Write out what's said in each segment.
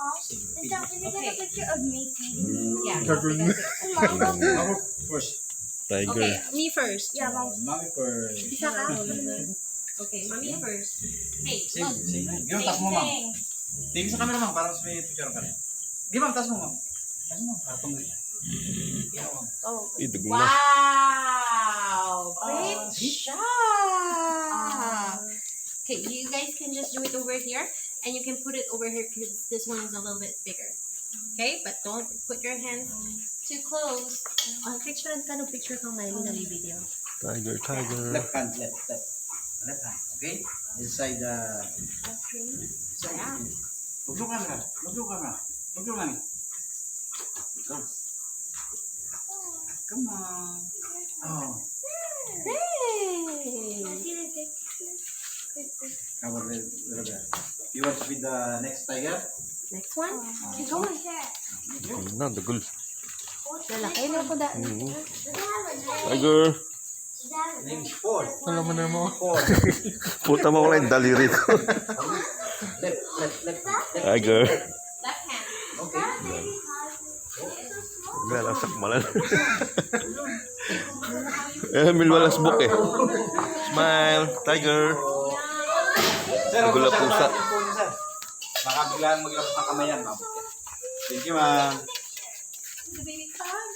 Can you get a picture of me feeding? Yeah. Mom, First. Tiger. Okay, me first. yeah, mom. Mommy first. Bisa ka? Okay, mommy first. Hey, Same, look. same. Give taas mo, ma'am. Tingin sa camera, ma'am. Para mas may picture ka rin. Give, ma'am. Taas mo, ma'am. Taas mo. Kartong rin. Yeah, ma'am. Oh. Idug na. Wow! Great job! Okay, you guys can just do it over here, and you can put it over here because this one is a little bit bigger. Okay, but don't put your hands too close. Picture ka no picture kang Miley na video. Tiger, tiger. Left hand, left hand. Left hand, okay? Inside the... Okay. Inside. Yeah. Look your camera. Look your camera. Look your money. Come. Come on. Oh. Hey! Cover the little bit. You want to be the next tiger? Next one. Okay, go on. Ayun na, dagol. Lalaki na po da. Tiger. Name is four. Alam mo na mo. Four. Puta mo ko lang yung daliri ko. Left. Tiger. Left hand. Okay. Galasak malan. Milwalas book eh. Smile. Tiger. Sir, Gula pusa. Baka biglaan maglabas ng kamay yan, ma'am. Thank you, ma'am. The baby frog.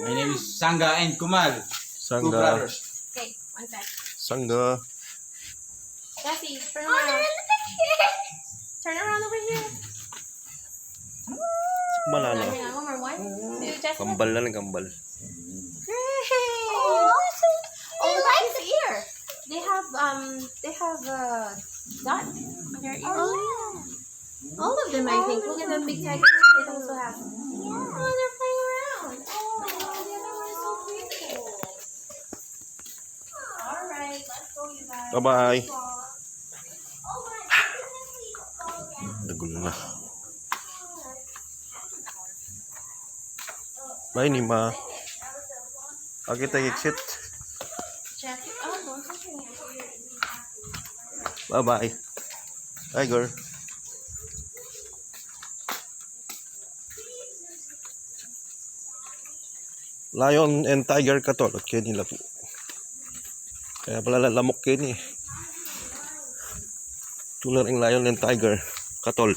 My name is Sangga and Kumal. Two Sangga. brothers. Okay, one sec. Sangga. Jessie, turn around. Turn around over here. Malala. One more. One, two, Jessie. Kambal na lang, kambal. Great. Oh, look at his ear. They have dot on their ear. Oh, yeah. All of them, I think. Look at the big tigers. They also have. Oh, they're playing around. Oh, the other one is so beautiful. All right, let's go, you guys. Bye-bye. Dagol na. Bye, Nima. Okay, tayo exit. Jessie. Oh, don't touch your hand. Bye-bye. Tiger. Lion and tiger katol. Okay nila po. Kaya pala lamok kayo ni. Tulad ng lion and tiger katol.